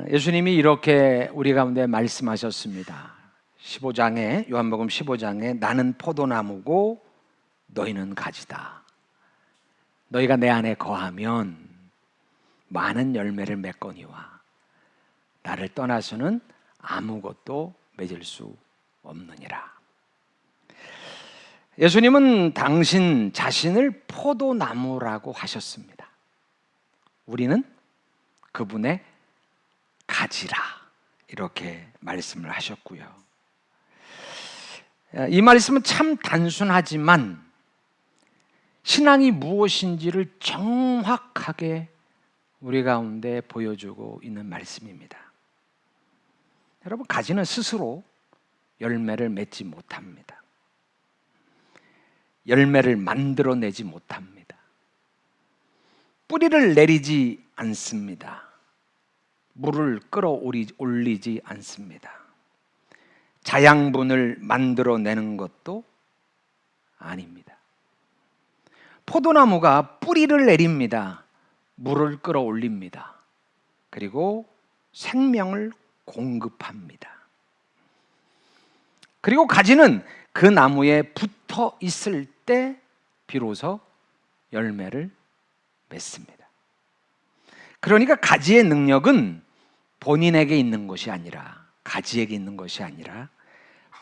예수님이 이렇게 우리 가운데 말씀하셨습니다. 15장에 요한복음 15장에 나는 포도나무고 너희는 가지다. 너희가 내 안에 거하면 많은 열매를 맺거니와 나를 떠나서는 아무것도 맺을 수 없느니라. 예수님은 당신 자신을 포도나무라고 하셨습니다. 우리는 그분의 가지라 이렇게 말씀을 하셨고요. 이 말씀은 참 단순하지만 신앙이 무엇인지를 정확하게 우리 가운데 보여주고 있는 말씀입니다. 여러분, 가지는 스스로 열매를 맺지 못합니다. 열매를 만들어내지 못합니다. 뿌리를 내리지 않습니다. 물을 끌어올리지 않습니다. 자양분을 만들어내는 것도 아닙니다. 포도나무가 뿌리를 내립니다. 물을 끌어올립니다. 그리고 생명을 공급합니다. 그리고 가지는 그 나무에 붙어 있을 때 비로소 열매를 맺습니다. 그러니까 가지의 능력은 본인에게 있는 것이 아니라, 가지에게 있는 것이 아니라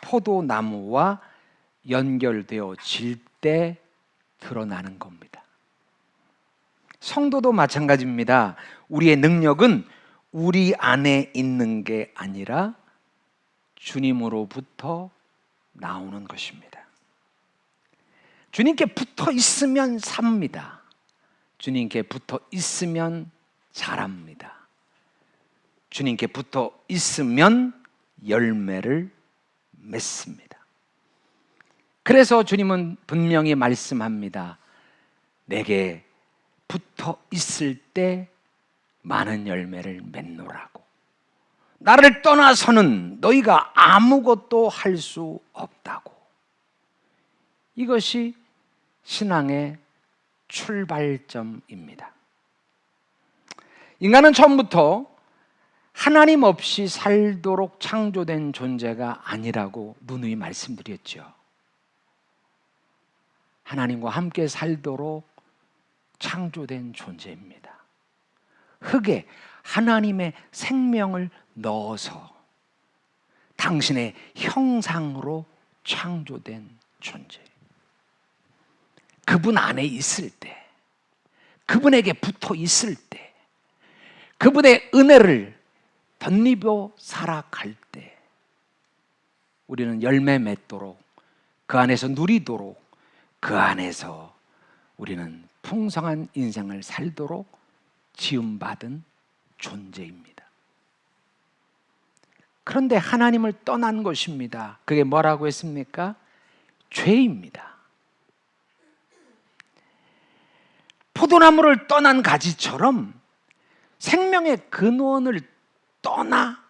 포도나무와 연결되어질 때 드러나는 겁니다. 성도도 마찬가지입니다. 우리의 능력은 우리 안에 있는 게 아니라 주님으로부터 나오는 것입니다. 주님께 붙어 있으면 삽니다. 주님께 붙어 있으면 자랍니다. 주님께 붙어 있으면 열매를 맺습니다. 그래서 주님은 분명히 말씀합니다. 내게 붙어 있을 때 많은 열매를 맺노라고. 나를 떠나서는 너희가 아무것도 할 수 없다고. 이것이 신앙의 출발점입니다. 인간은 처음부터 하나님 없이 살도록 창조된 존재가 아니라고 누누이 말씀드렸죠. 하나님과 함께 살도록 창조된 존재입니다. 흙에 하나님의 생명을 넣어서 당신의 형상으로 창조된 존재. 그분 안에 있을 때, 그분에게 붙어 있을 때, 그분의 은혜를 덧입어 살아갈 때 우리는 열매 맺도록, 그 안에서 누리도록, 그 안에서 우리는 풍성한 인생을 살도록 지음받은 존재입니다. 그런데 하나님을 떠난 것입니다. 그게 뭐라고 했습니까? 죄입니다. 포도나무를 떠난 가지처럼 생명의 근원을 떠나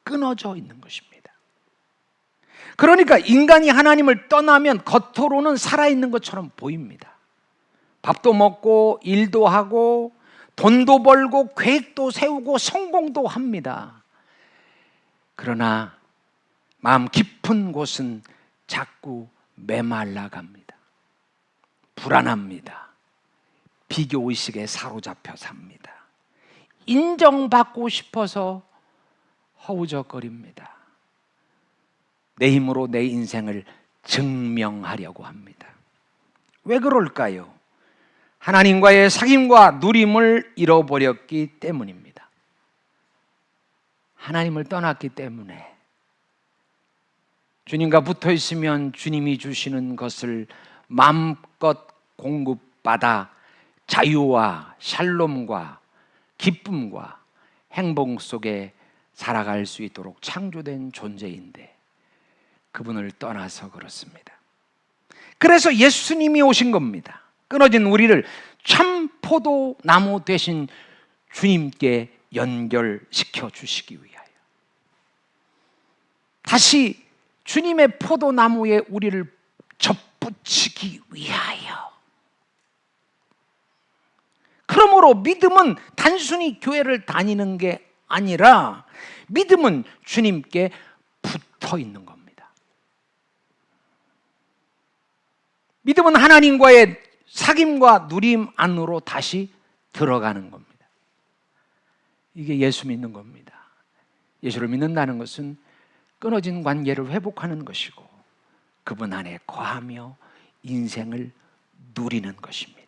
끊어져 있는 것입니다. 그러니까 인간이 하나님을 떠나면 겉으로는 살아있는 것처럼 보입니다. 밥도 먹고 일도 하고 돈도 벌고 계획도 세우고 성공도 합니다. 그러나 마음 깊은 곳은 자꾸 메말라 갑니다. 불안합니다. 비교의식에 사로잡혀 삽니다. 인정받고 싶어서 허우적거립니다. 내 힘으로 내 인생을 증명하려고 합니다. 왜 그럴까요? 하나님과의 사귐과 누림을 잃어버렸기 때문입니다. 하나님을 떠났기 때문에 주님과 붙어 있으면 주님이 주시는 것을 마음껏 공급받아 자유와 샬롬과 기쁨과 행복 속에 살아갈 수 있도록 창조된 존재인데 그분을 떠나서 그렇습니다. 그래서 예수님이 오신 겁니다. 끊어진 우리를 참 포도나무 되신 주님께 연결시켜 주시기 위하여, 다시 주님의 포도나무에 우리를 접붙이기 위하여, 그 그러므로 믿음은 단순히 교회를 다니는 게 아니라 믿음은 주님께 붙어 있는 겁니다. 믿음은 하나님과의 사귐과 누림 안으로 다시 들어가는 겁니다. 이게 예수 믿는 겁니다. 예수를 믿는다는 것은 끊어진 관계를 회복하는 것이고 그분 안에 거하며 인생을 누리는 것입니다.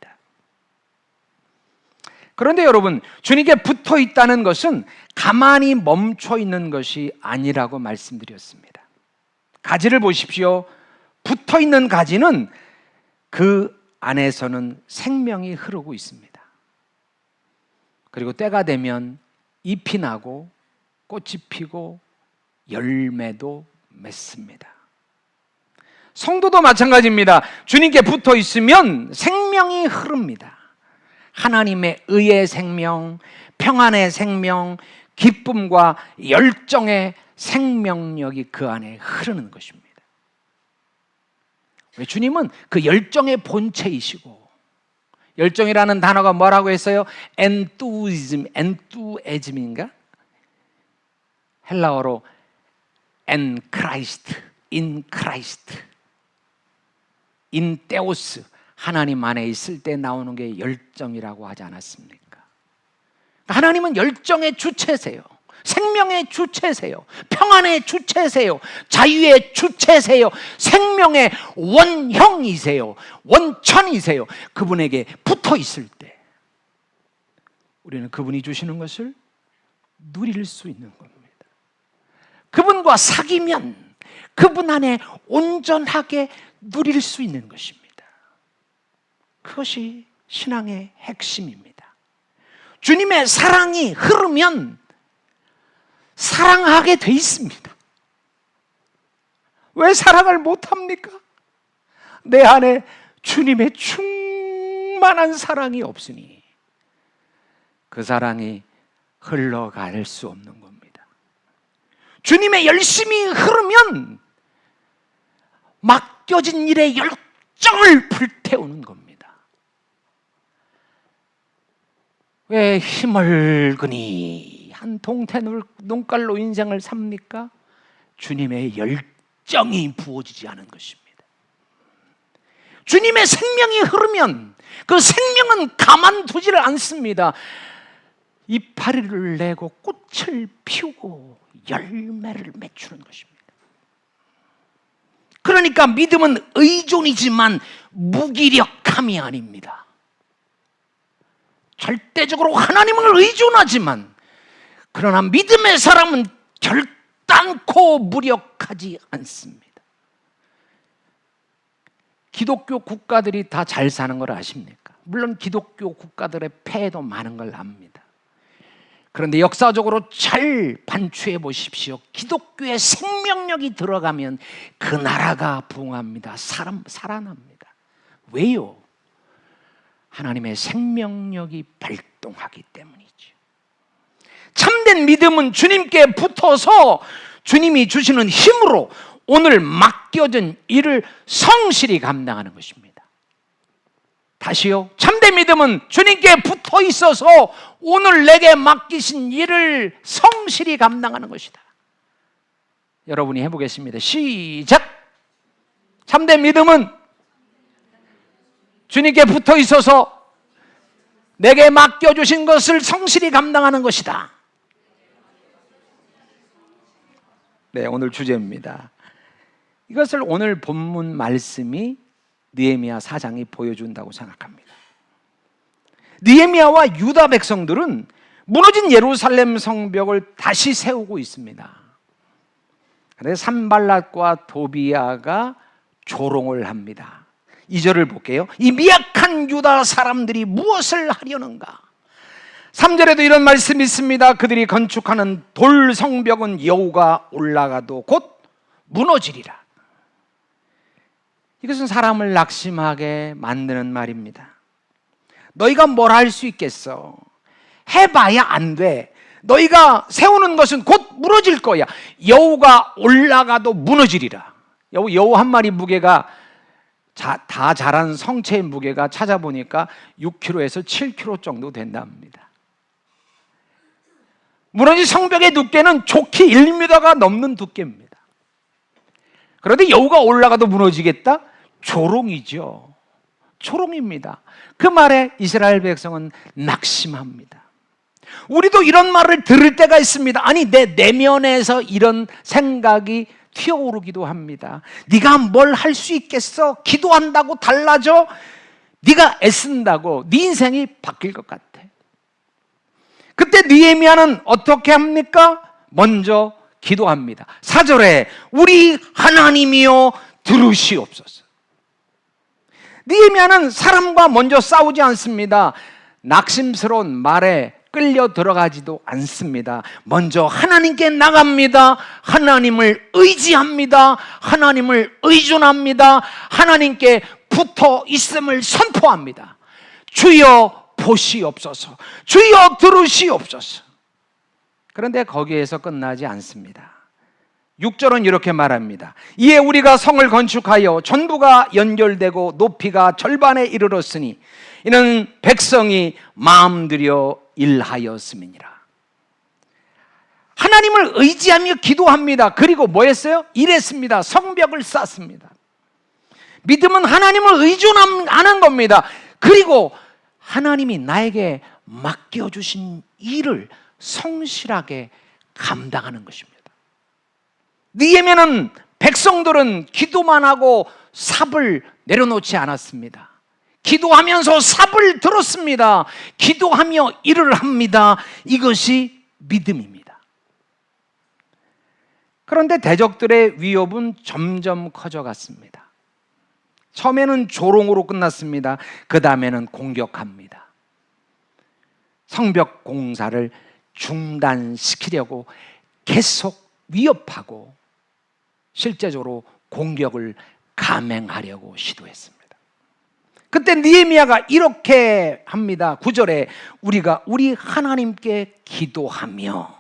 그런데 여러분, 주님께 붙어 있다는 것은 가만히 멈춰 있는 것이 아니라고 말씀드렸습니다. 가지를 보십시오. 붙어 있는 가지는 그 안에서는 생명이 흐르고 있습니다. 그리고 때가 되면 잎이 나고 꽃이 피고 열매도 맺습니다. 성도도 마찬가지입니다. 주님께 붙어 있으면 생명이 흐릅니다. 하나님의 의의 생명, 평안의 생명, 기쁨과 열정의 생명력이 그 안에 흐르는 것입니다. 왜? 주님은 그 열정의 본체이시고, 열정이라는 단어가 뭐라고 했어요? 엔투에즘인가? 헬라어로 엔 크라이스트, 인 크라이스트, 인 테오스, 하나님 안에 있을 때 나오는 게 열정이라고 하지 않았습니까? 하나님은 열정의 주체세요. 생명의 주체세요. 평안의 주체세요. 자유의 주체세요. 생명의 원형이세요. 원천이세요. 그분에게 붙어 있을 때 우리는 그분이 주시는 것을 누릴 수 있는 겁니다. 그분과 사귀면 그분 안에 온전하게 누릴 수 있는 것입니다. 그것이 신앙의 핵심입니다. 주님의 사랑이 흐르면 사랑하게 돼 있습니다. 왜 사랑을 못합니까? 내 안에 주님의 충만한 사랑이 없으니 그 사랑이 흘러갈 수 없는 겁니다. 주님의 열심이 흐르면 맡겨진 일에 열정을 불태우는 겁니다. 왜 힘을 그니 한 동태 눈깔로 인생을 삽니까? 주님의 열정이 부어지지 않은 것입니다. 주님의 생명이 흐르면 그 생명은 가만두지를 않습니다. 이파리를 내고 꽃을 피우고 열매를 맺추는 것입니다. 그러니까 믿음은 의존이지만 무기력함이 아닙니다. 절대적으로 하나님을 의존하지만 그러나 믿음의 사람은 결단코 무력하지 않습니다. 기독교 국가들이 다 잘 사는 걸 아십니까? 물론 기독교 국가들의 폐해도 많은 걸 압니다. 그런데 역사적으로 잘 반추해 보십시오. 기독교의 생명력이 들어가면 그 나라가 부흥합니다. 살아납니다. 왜요? 하나님의 생명력이 발동하기 때문이죠. 참된 믿음은 주님께 붙어서 주님이 주시는 힘으로 오늘 맡겨진 일을 성실히 감당하는 것입니다. 다시요. 참된 믿음은 주님께 붙어 있어서 오늘 내게 맡기신 일을 성실히 감당하는 것이다. 여러분이 해보겠습니다. 시작! 참된 믿음은 주님께 붙어 있어서 내게 맡겨주신 것을 성실히 감당하는 것이다. 네, 오늘 주제입니다. 이것을 오늘 본문 말씀이 느헤미야 4장이 보여준다고 생각합니다. 느헤미야와 유다 백성들은 무너진 예루살렘 성벽을 다시 세우고 있습니다. 그래서 산발랏과 도비야가 조롱을 합니다. 2절을 볼게요. 이 미약한 유다 사람들이 무엇을 하려는가? 3절에도 이런 말씀이 있습니다. 그들이 건축하는 돌 성벽은 여우가 올라가도 곧 무너지리라. 이것은 사람을 낙심하게 만드는 말입니다. 너희가 뭘 할 수 있겠어? 해봐야 안 돼. 너희가 세우는 것은 곧 무너질 거야. 여우가 올라가도 무너지리라. 여우 한 마리 무게가 다 자란 성체의 무게가 찾아보니까 6kg에서 7kg 정도 된답니다. 무너진 성벽의 두께는 좋게 1m가 넘는 두께입니다. 그런데 여우가 올라가도 무너지겠다? 조롱이죠. 조롱입니다. 그 말에 이스라엘 백성은 낙심합니다. 우리도 이런 말을 들을 때가 있습니다. 아니, 내 내면에서 이런 생각이 튀어오르기도 합니다. 네가 뭘 할 수 있겠어? 기도한다고 달라져? 네가 애쓴다고 네 인생이 바뀔 것 같아. 그때 느헤미야는 어떻게 합니까? 먼저 기도합니다. 4절에 우리 하나님이여 들으시옵소서. 느헤미야는 사람과 먼저 싸우지 않습니다. 낙심스러운 말에 끌려 들어가지도 않습니다. 먼저 하나님께 나갑니다. 하나님을 의지합니다. 하나님을 의존합니다. 하나님께 붙어 있음을 선포합니다. 주여 보시옵소서. 주여 들으시옵소서. 그런데 거기에서 끝나지 않습니다. 6절은 이렇게 말합니다. 이에 우리가 성을 건축하여 전부가 연결되고 높이가 절반에 이르렀으니 이는 백성이 마음들여 일하였음이니라. 하나님을 의지하며 기도합니다. 그리고 뭐 했어요? 일했습니다. 성벽을 쌓습니다. 믿음은 하나님을 의존하는 겁니다. 그리고 하나님이 나에게 맡겨주신 일을 성실하게 감당하는 것입니다. 느헤미야는 백성들은 기도만 하고 삽을 내려놓지 않았습니다. 기도하면서 삽을 들었습니다. 기도하며 일을 합니다. 이것이 믿음입니다. 그런데 대적들의 위협은 점점 커져갔습니다. 처음에는 조롱으로 끝났습니다. 그 다음에는 공격합니다. 성벽 공사를 중단시키려고 계속 위협하고 실제적으로 공격을 감행하려고 시도했습니다. 그때 느헤미야가 이렇게 합니다. 9절에 우리가 우리 하나님께 기도하며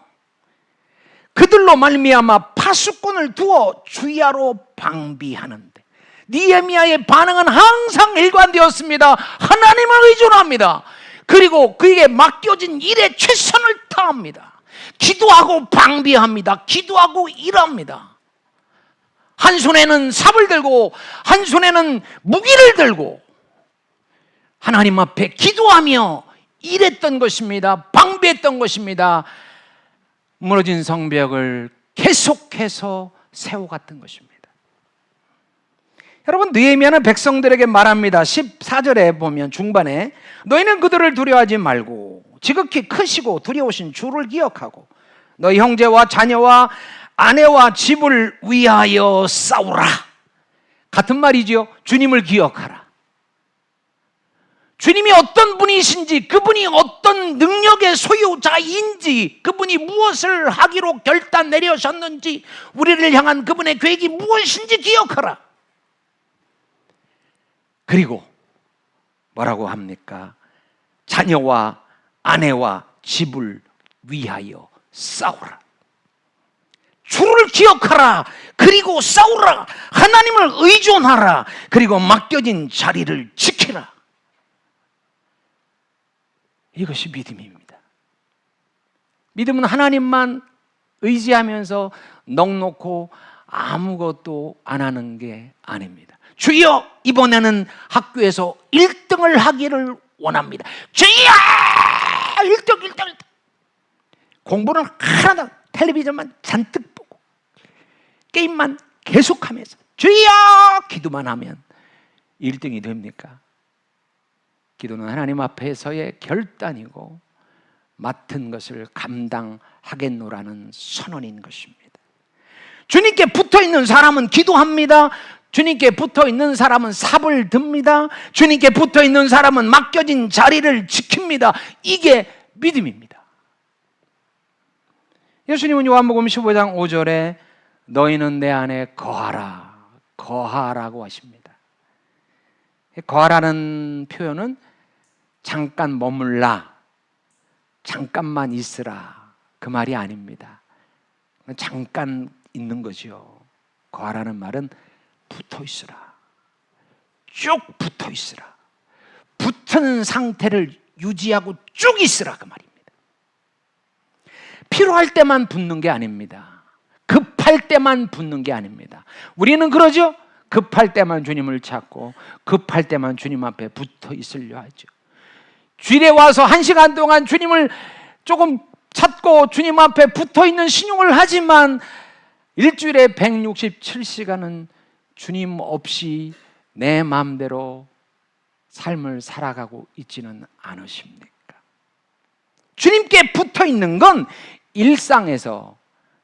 그들로 말미암아 파수꾼을 두어 주야로 방비하는데, 느헤미야의 반응은 항상 일관되었습니다. 하나님을 의존합니다. 그리고 그에게 맡겨진 일에 최선을 다합니다. 기도하고 방비합니다. 기도하고 일합니다. 한 손에는 삽을 들고 한 손에는 무기를 들고 하나님 앞에 기도하며 일했던 것입니다. 방비했던 것입니다. 무너진 성벽을 계속해서 세워갔던 것입니다. 여러분, 느헤미야는 백성들에게 말합니다. 14절에 보면 중반에 너희는 그들을 두려워하지 말고 지극히 크시고 두려우신 주를 기억하고 너희 형제와 자녀와 아내와 집을 위하여 싸우라. 같은 말이지요. 주님을 기억하라. 주님이 어떤 분이신지, 그분이 어떤 능력의 소유자인지, 그분이 무엇을 하기로 결단 내려셨는지, 우리를 향한 그분의 계획이 무엇인지 기억하라. 그리고 뭐라고 합니까? 자녀와 아내와 집을 위하여 싸우라. 주를 기억하라. 그리고 싸우라. 하나님을 의존하라. 그리고 맡겨진 자리를 지키라. 이것이 믿음입니다. 믿음은 하나님만 의지하면서 넉놓고 아무것도 안 하는 게 아닙니다. 주여, 이번에는 학교에서 1등을 하기를 원합니다. 주여! 1등. 공부는 하나도, 텔레비전만 잔뜩 보고 게임만 계속하면서 주여! 기도만 하면 1등이 됩니까? 기도는 하나님 앞에서의 결단이고 맡은 것을 감당하겠노라는 선언인 것입니다. 주님께 붙어있는 사람은 기도합니다. 주님께 붙어있는 사람은 삽을 듭니다. 주님께 붙어있는 사람은 맡겨진 자리를 지킵니다. 이게 믿음입니다. 예수님은 요한복음 15장 5절에 너희는 내 안에 거하라, 거하라고 하십니다. 거하라는 표현은 잠깐 머물라, 잠깐만 있으라, 그 말이 아닙니다. 잠깐 있는 거죠. 거하라는 말은 붙어 있으라, 쭉 붙어 있으라. 붙은 상태를 유지하고 쭉 있으라 그 말입니다. 필요할 때만 붙는 게 아닙니다. 급할 때만 붙는 게 아닙니다. 우리는 그러죠? 급할 때만 주님을 찾고 급할 때만 주님 앞에 붙어 있으려 하죠. 주일에 와서 1시간 동안 주님을 조금 찾고 주님 앞에 붙어 있는 신용을 하지만 일주일에 167시간은 주님 없이 내 마음대로 삶을 살아가고 있지는 않으십니까? 주님께 붙어 있는 건 일상에서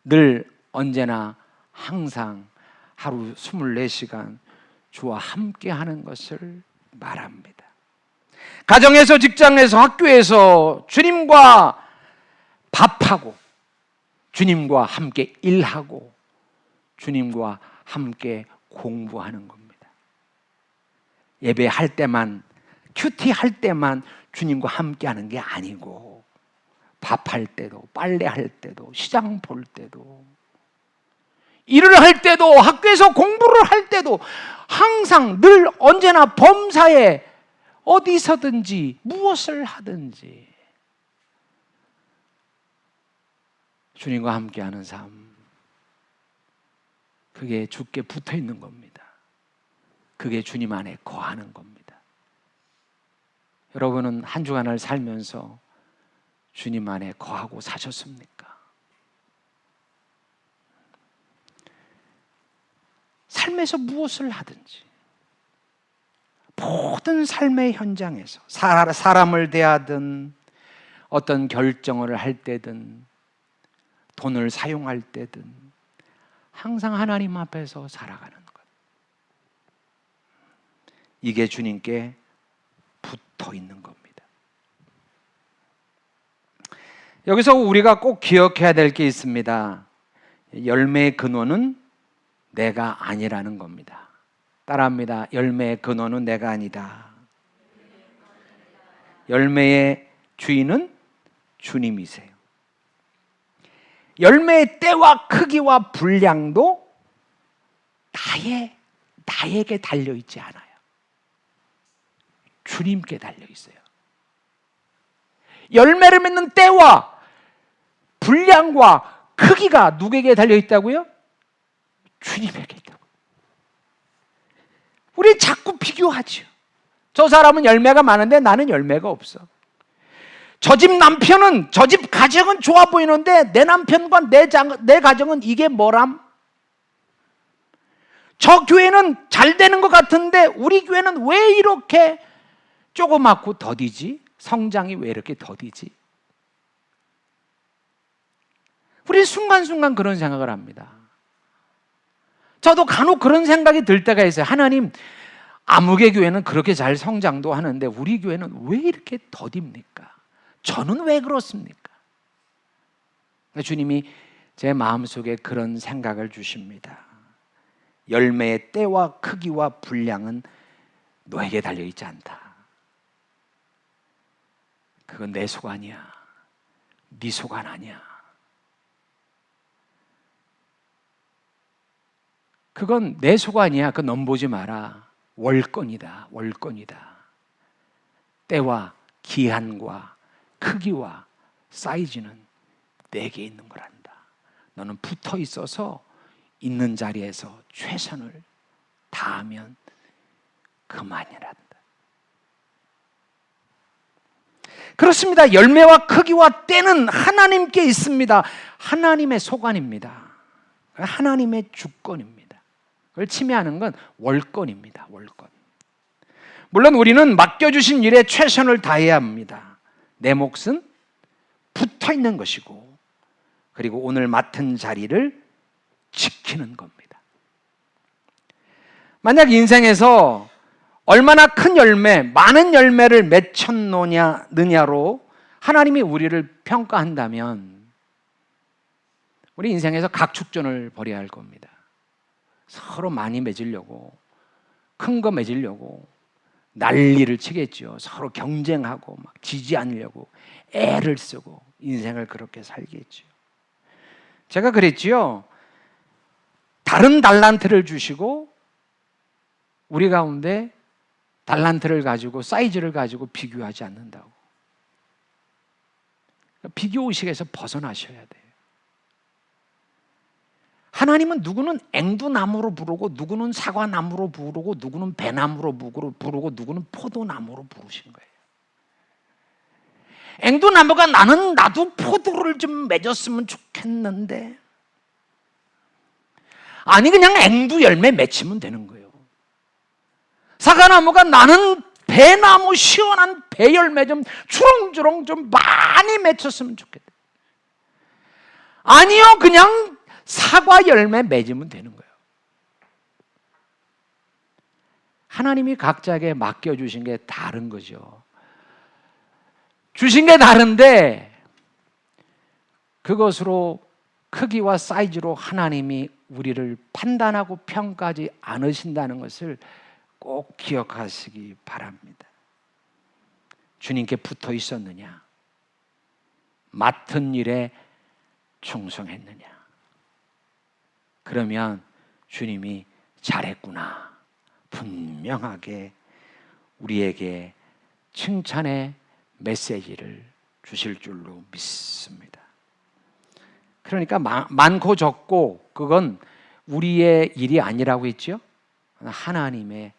늘 언제나 항상 하루 24시간 주와 함께 하는 것을 말합니다. 가정에서, 직장에서, 학교에서 주님과 밥하고 주님과 함께 일하고 주님과 함께 공부하는 겁니다. 예배할 때만, 큐티할 때만 주님과 함께 하는 게 아니고 밥할 때도, 빨래할 때도, 시장 볼 때도, 일을 할 때도, 학교에서 공부를 할 때도 항상 늘 언제나 범사에 어디서든지 무엇을 하든지 주님과 함께하는 삶, 그게 주께 붙어 있는 겁니다. 그게 주님 안에 거하는 겁니다. 여러분은 한 주간을 살면서 주님 안에 거하고 사셨습니까? 삶에서 무엇을 하든지, 모든 삶의 현장에서 사람을 대하든 어떤 결정을 할 때든 돈을 사용할 때든 항상 하나님 앞에서 살아가는 것, 이게 주님께 붙어 있는 겁니다. 여기서 우리가 꼭 기억해야 될 게 있습니다. 열매의 근원은 내가 아니라는 겁니다. 따라합니다. 열매의 근원은 내가 아니다. 열매의 주인은 주님이세요. 열매의 때와 크기와 분량도 나에게 달려있지 않아요. 주님께 달려있어요. 열매를 맺는 때와 분량과 크기가 누구에게 달려있다고요? 주님에게 있다고. 우리 자꾸 비교하죠. 저 사람은 열매가 많은데 나는 열매가 없어. 저 집 남편은, 저 집 가정은 좋아 보이는데 내 남편과 내 가정은 이게 뭐람? 저 교회는 잘 되는 것 같은데 우리 교회는 왜 이렇게 조그맣고 더디지? 성장이 왜 이렇게 더디지? 우리 순간순간 그런 생각을 합니다. 저도 간혹 그런 생각이 들 때가 있어요. 하나님, 아무개 교회는 그렇게 잘 성장도 하는데 우리 교회는 왜 이렇게 더딥니까? 저는 왜 그렇습니까? 주님이 제 마음속에 그런 생각을 주십니다. 열매의 때와 크기와 분량은 너에게 달려있지 않다. 그건 내 소관이야. 네 소관 아니야. 그건 내 소관이야. 그건 넘보지 마라. 월권이다. 월권이다. 때와 기한과 크기와 사이즈는 내게 있는 거란다. 너는 붙어 있어서 있는 자리에서 최선을 다하면 그만이란다. 그렇습니다. 열매와 크기와 때는 하나님께 있습니다. 하나님의 소관입니다. 하나님의 주권입니다. 그걸 침해하는 건 월권입니다. 월권. 물론 우리는 맡겨주신 일에 최선을 다해야 합니다. 내 몫은 붙어 있는 것이고, 그리고 오늘 맡은 자리를 지키는 겁니다. 만약 인생에서 얼마나 큰 열매, 많은 열매를 맺혔느냐로 하나님이 우리를 평가한다면 우리 인생에서 각축전을 벌여야 할 겁니다. 서로 많이 맺으려고, 큰 거 맺으려고 난리를 치겠죠. 서로 경쟁하고 막 지지 않으려고 애를 쓰고 인생을 그렇게 살겠죠. 제가 그랬지요. 다른 달란트를 주시고 우리 가운데 달란트를 가지고 사이즈를 가지고 비교하지 않는다고. 비교의식에서 벗어나셔야 돼요. 하나님은 누구는 앵두나무로 부르고 누구는 사과나무로 부르고 누구는 배나무로 부르고 누구는 포도나무로 부르신 거예요. 앵두나무가 나도 포도를 좀 맺었으면 좋겠는데, 아니 그냥 앵두 열매 맺히면 되는 거예요. 사과나무가 나는 배나무 시원한 배 열매 좀 주렁주렁 좀 많이 맺혔으면 좋겠다. 아니요, 그냥 사과 열매 맺으면 되는 거예요. 하나님이 각자에게 맡겨주신 게 다른 거죠. 주신 게 다른데 그것으로 크기와 사이즈로 하나님이 우리를 판단하고 평가하지 않으신다는 것을 꼭 기억하시기 바랍니다. 주님께 붙어 있었느냐? 맡은 일에 충성했느냐? 그러면 주님이 잘했구나, 분명하게 우리에게 칭찬의 메시지를 주실 줄로 믿습니다. 그러니까 많고 적고 그건 우리의 일이 아니라고 했죠. 하나님의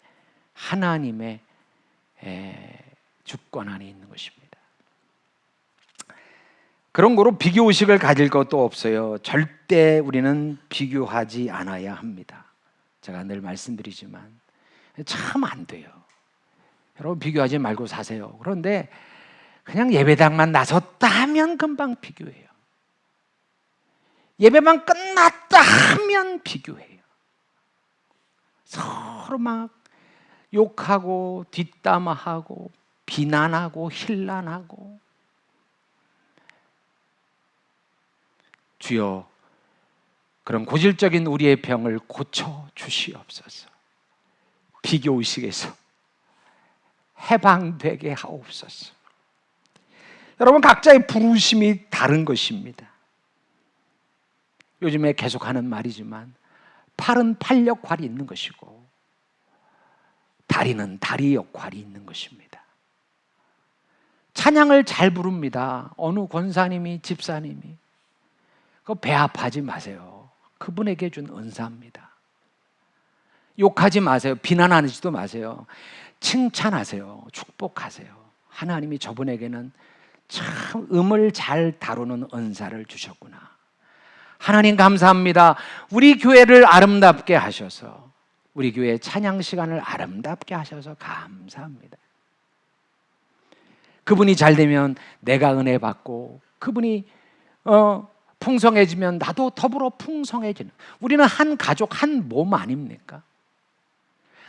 주권 안에 있는 것입니다. 그런 거로 비교의식을 가질 것도 없어요. 절대 우리는 비교하지 않아야 합니다. 제가 늘 말씀드리지만 참 안 돼요. 여러분 비교하지 말고 사세요. 그런데 그냥 예배당만 나섰다 하면 금방 비교해요. 예배만 끝났다 하면 비교해요. 서로 막 욕하고 뒷담화하고 비난하고 힐난하고. 주여, 그런 고질적인 우리의 병을 고쳐 주시옵소서. 비교의식에서 해방되게 하옵소서. 여러분 각자의 부르심이 다른 것입니다. 요즘에 계속하는 말이지만 팔은 팔 역할이 있는 것이고 다리는 다리 역할이 있는 것입니다. 찬양을 잘 부릅니다. 어느 권사님이 집사님이. 그거 배합하지 마세요. 그분에게 준 은사입니다. 욕하지 마세요. 비난하지도 마세요. 칭찬하세요. 축복하세요. 하나님이 저분에게는 참 음을 잘 다루는 은사를 주셨구나. 하나님 감사합니다. 우리 교회를 아름답게 하셔서, 우리 교회 찬양 시간을 아름답게 하셔서 감사합니다. 그분이 잘 되면 내가 은혜 받고, 그분이 풍성해지면 나도 더불어 풍성해지는, 우리는 한 가족 한 몸 아닙니까?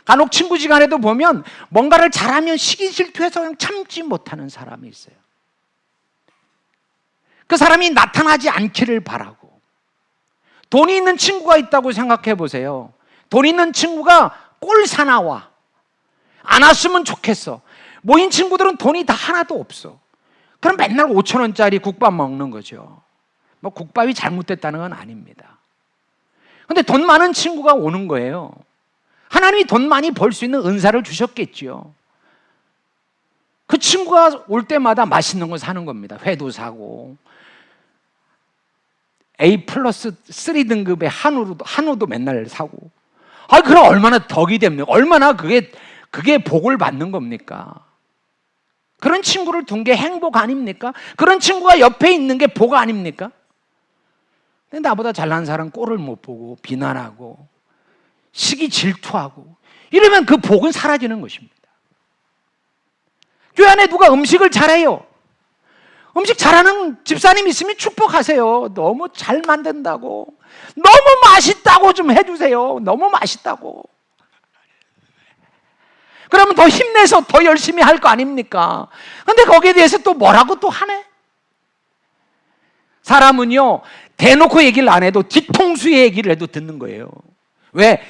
간혹 친구지간에도 보면 뭔가를 잘하면 시기 질투해서 그냥 참지 못하는 사람이 있어요. 그 사람이 나타나지 않기를 바라고. 돈이 있는 친구가 있다고 생각해 보세요. 돈 있는 친구가 꼴 사나와. 안 왔으면 좋겠어. 모인 친구들은 돈이 다 하나도 없어. 그럼 맨날 5,000원짜리 국밥 먹는 거죠. 뭐 국밥이 잘못됐다는 건 아닙니다. 근데 돈 많은 친구가 오는 거예요. 하나님이 돈 많이 벌 수 있는 은사를 주셨겠죠. 그 친구가 올 때마다 맛있는 거 사는 겁니다. 회도 사고, A 플러스 3 등급의 한우도 맨날 사고. 그럼 얼마나 덕이 됩니까? 얼마나 그게 복을 받는 겁니까? 그런 친구를 둔 게 행복 아닙니까? 그런 친구가 옆에 있는 게 복 아닙니까? 근데 나보다 잘난 사람 꼴을 못 보고 비난하고 시기 질투하고 이러면 그 복은 사라지는 것입니다. 교회 안에 누가 음식을 잘해요. 음식 잘하는 집사님 있으면 축복하세요. 너무 잘 만든다고, 너무 맛있다고 좀 해주세요. 너무 맛있다고. 그러면 더 힘내서 더 열심히 할 거 아닙니까? 근데 거기에 대해서 또 뭐라고 또 하네? 사람은요, 대놓고 얘기를 안 해도 뒤통수에 얘기를 해도 듣는 거예요. 왜?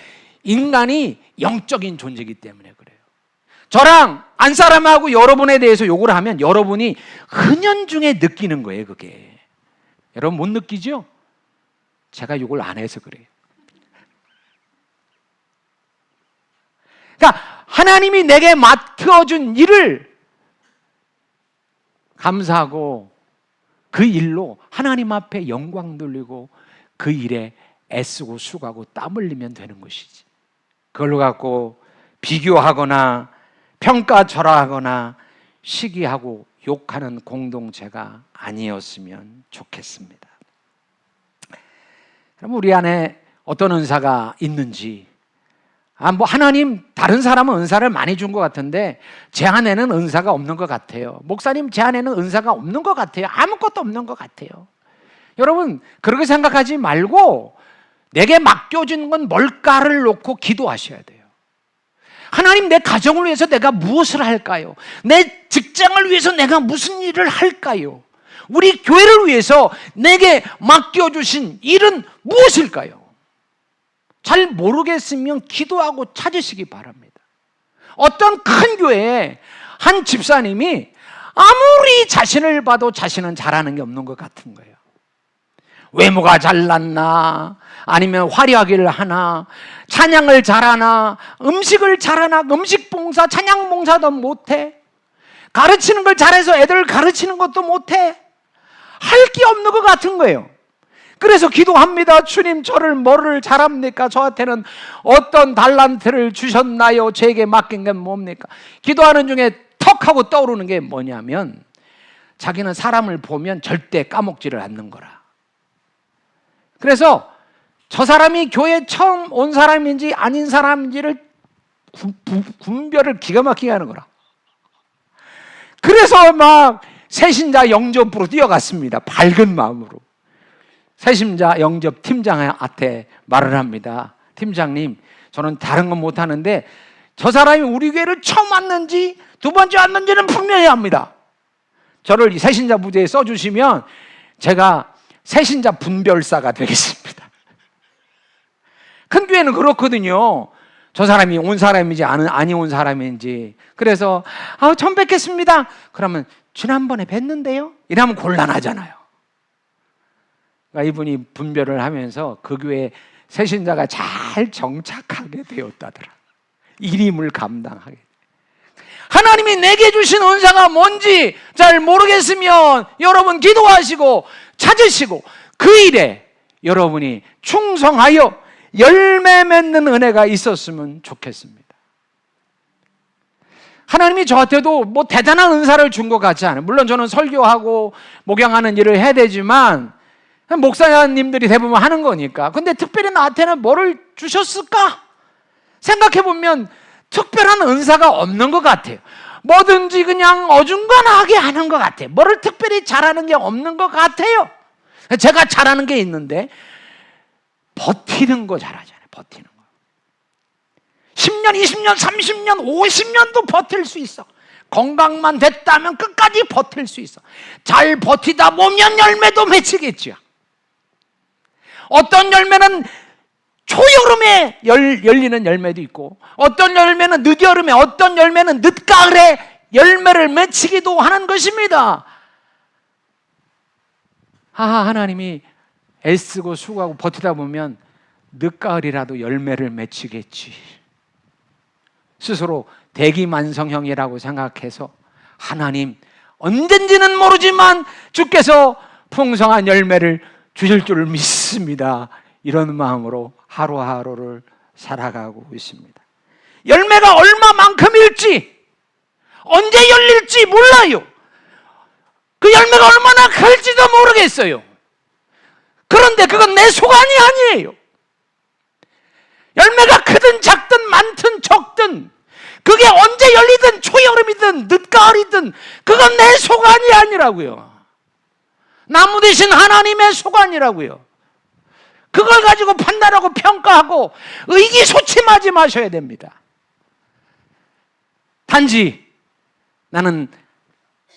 인간이 영적인 존재이기 때문에 그래요. 저랑 안사람하고 여러분에 대해서 욕을 하면 여러분이 은연중에 느끼는 거예요, 그게. 여러분 못 느끼죠? 제가 욕을 안 해서 그래요. 그러니까 하나님이 내게 맡겨준 일을 감사하고 그 일로 하나님 앞에 영광 돌리고 그 일에 애쓰고 수고하고 땀 흘리면 되는 것이지. 그걸로 갖고 비교하거나 평가절하하거나 시기하고 욕하는 공동체가 아니었으면 좋겠습니다. 그럼 우리 안에 어떤 은사가 있는지, 하나님 다른 사람은 은사를 많이 준 것 같은데 제 안에는 은사가 없는 것 같아요. 목사님 제 안에는 은사가 없는 것 같아요. 아무것도 없는 것 같아요. 여러분 그렇게 생각하지 말고 내게 맡겨진 건 뭘까를 놓고 기도하셔야 돼요. 하나님, 내 가정을 위해서 내가 무엇을 할까요? 내 직장을 위해서 내가 무슨 일을 할까요? 우리 교회를 위해서 내게 맡겨주신 일은 무엇일까요? 잘 모르겠으면 기도하고 찾으시기 바랍니다. 어떤 큰 교회에 한 집사님이 아무리 자신을 봐도 자신은 잘하는 게 없는 것 같은 거예요. 외모가 잘났나, 아니면 화려하기를 하나, 찬양을 잘하나, 음식을 잘하나, 음식 봉사, 찬양 봉사도 못해, 가르치는 걸 잘해서 애들을 가르치는 것도 못해, 할 게 없는 것 같은 거예요. 그래서 기도합니다. 주님, 저를 뭐를 잘합니까? 저한테는 어떤 달란트를 주셨나요? 저에게 맡긴 게 뭡니까? 기도하는 중에 턱 하고 떠오르는 게 뭐냐면 자기는 사람을 보면 절대 까먹지를 않는 거라. 그래서 저 사람이 교회에 처음 온 사람인지 아닌 사람인지를 분별을 기가 막히게 하는 거라. 그래서 막 새신자 영접으로 뛰어갔습니다. 밝은 마음으로. 새신자 영접 팀장한테 말을 합니다. 팀장님, 저는 다른 건 못하는데 저 사람이 우리 교회를 처음 왔는지 두 번째 왔는지는 분명히 합니다. 저를 새신자 부대에 써주시면 제가 새신자 분별사가 되겠습니다. 큰 교회는 그렇거든요. 저 사람이 온 사람인지 아니 온 사람인지. 그래서 처음 뵙겠습니다. 그러면 지난번에 뵀는데요? 이러면 곤란하잖아요. 그러니까 이분이 분별을 하면서 그 교회 새신자가 잘 정착하게 되었다더라. 일임을 감당하게. 하나님이 내게 주신 은사가 뭔지 잘 모르겠으면 여러분 기도하시고 찾으시고 그 일에 여러분이 충성하여 열매 맺는 은혜가 있었으면 좋겠습니다. 하나님이 저한테도 뭐 대단한 은사를 준 것 같지 않아요. 물론 저는 설교하고 목양하는 일을 해야 되지만 목사님들이 대부분 하는 거니까. 근데 특별히 나한테는 뭐를 주셨을까? 생각해보면 특별한 은사가 없는 것 같아요. 뭐든지 그냥 어중간하게 하는 것 같아요. 뭐를 특별히 잘하는 게 없는 것 같아요. 제가 잘하는 게 있는데 버티는 거 잘하잖아요. 버티는 거. 10년, 20년, 30년, 50년도 버틸 수 있어. 건강만 됐다면 끝까지 버틸 수 있어. 잘 버티다 보면 열매도 맺히겠죠. 어떤 열매는 초여름에 열리는 열매도 있고, 어떤 열매는 늦여름에, 어떤 열매는 늦가을에 열매를 맺히기도 하는 것입니다. 하나님이 애쓰고 수고하고 버티다 보면 늦가을이라도 열매를 맺히겠지. 스스로 대기만성형이라고 생각해서 하나님, 언젠지는 모르지만 주께서 풍성한 열매를 주실 줄 믿습니다. 이런 마음으로 하루하루를 살아가고 있습니다. 열매가 얼마만큼일지, 언제 열릴지 몰라요. 그 열매가 얼마나 클지도 모르겠어요. 그런데 그건 내 소관이 아니에요. 열매가 크든 작든 많든 적든 그게 언제 열리든 초여름이든 늦가을이든 그건 내 소관이 아니라고요. 나무 대신 하나님의 소관이라고요. 그걸 가지고 판단하고 평가하고 의기소침하지 마셔야 됩니다. 단지 나는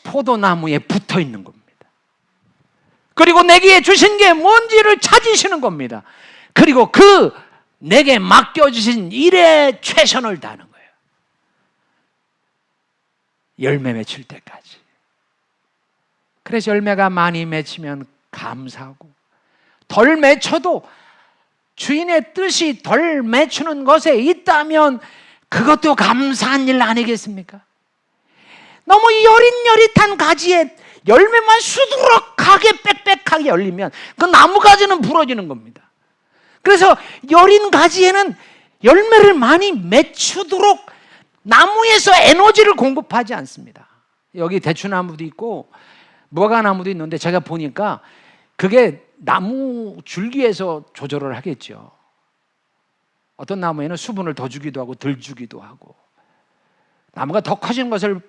포도나무에 붙어 있는 겁니다. 그리고 내게 주신 게 뭔지를 찾으시는 겁니다. 그리고 그 내게 맡겨주신 일에 최선을 다하는 거예요. 열매 맺힐 때까지. 그래서 열매가 많이 맺히면 감사하고, 덜 맺혀도 주인의 뜻이 덜 맺히는 것에 있다면 그것도 감사한 일 아니겠습니까? 너무 여릿여릿한 가지에 열매만 수두룩하게 빽빽하게 열리면 그 나무 가지는 부러지는 겁니다. 그래서 여린 가지에는 열매를 많이 맺추도록 나무에서 에너지를 공급하지 않습니다. 여기 대추나무도 있고 무화과나무도 있는데 제가 보니까 그게 나무 줄기에서 조절을 하겠죠. 어떤 나무에는 수분을 더 주기도 하고 덜 주기도 하고, 나무가 더 커지는 것을,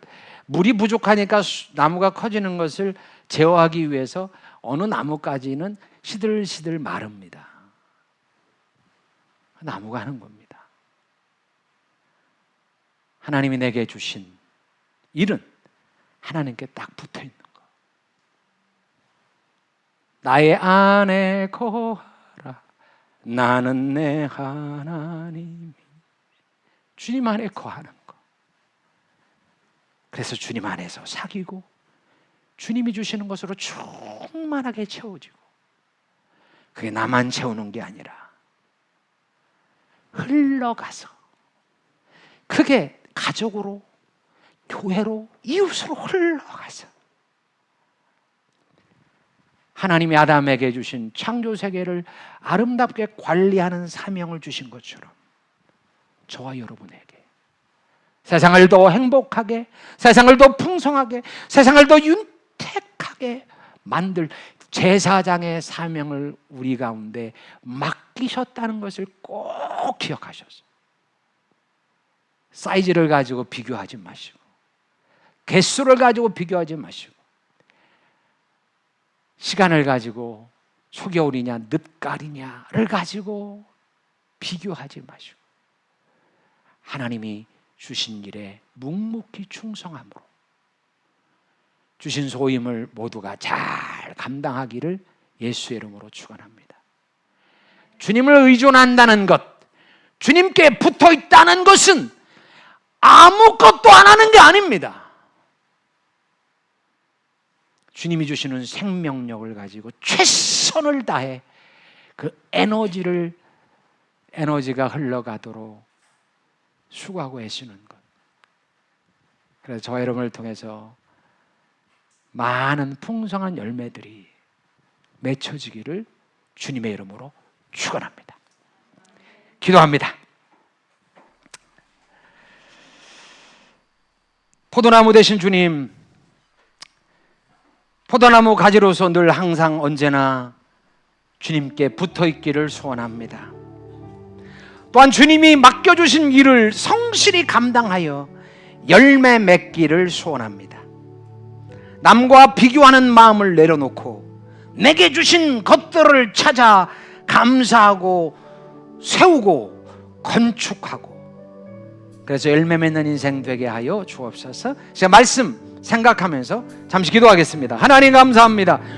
물이 부족하니까 나무가 커지는 것을 제어하기 위해서 어느 나무까지는 시들시들 마릅니다. 나무가 하는 겁니다. 하나님이 내게 주신 일은 하나님께 딱 붙어 있는 거. 나의 안에 거하라, 나는 내 하나님. 주님 안에 거하는 거. 그래서 주님 안에서 사귀고 주님이 주시는 것으로 충만하게 채워지고, 그게 나만 채우는 게 아니라 흘러가서 그게 가족으로, 교회로, 이웃으로 흘러가서 하나님이 아담에게 주신 창조 세계를 아름답게 관리하는 사명을 주신 것처럼 저와 여러분에게 세상을 더 행복하게, 세상을 더 풍성하게, 세상을 더 윤택하게 만들 제사장의 사명을 우리 가운데 맡기셨다는 것을 꼭 기억하셨어요. 사이즈를 가지고 비교하지 마시고, 개수를 가지고 비교하지 마시고, 시간을 가지고 초겨울이냐 늦가을이냐를 가지고 비교하지 마시고, 하나님이 주신 일에 묵묵히 충성함으로 주신 소임을 모두가 잘 감당하기를 예수의 이름으로 축원합니다. 주님을 의존한다는 것, 주님께 붙어 있다는 것은 아무것도 안 하는 게 아닙니다. 주님이 주시는 생명력을 가지고 최선을 다해 그 에너지가 흘러가도록 수고하고 애쓰는 것. 그래서 저와 여러분을 통해서 많은 풍성한 열매들이 맺혀지기를 주님의 이름으로 축원합니다. 기도합니다. 포도나무 되신 주님, 포도나무 가지로서 늘 항상 언제나 주님께 붙어 있기를 소원합니다. 또한 주님이 맡겨주신 일을 성실히 감당하여 열매 맺기를 소원합니다. 남과 비교하는 마음을 내려놓고 내게 주신 것들을 찾아 감사하고 세우고 건축하고, 그래서 열매 맺는 인생 되게 하여 주옵소서. 제가 말씀 생각하면서 잠시 기도하겠습니다. 하나님 감사합니다.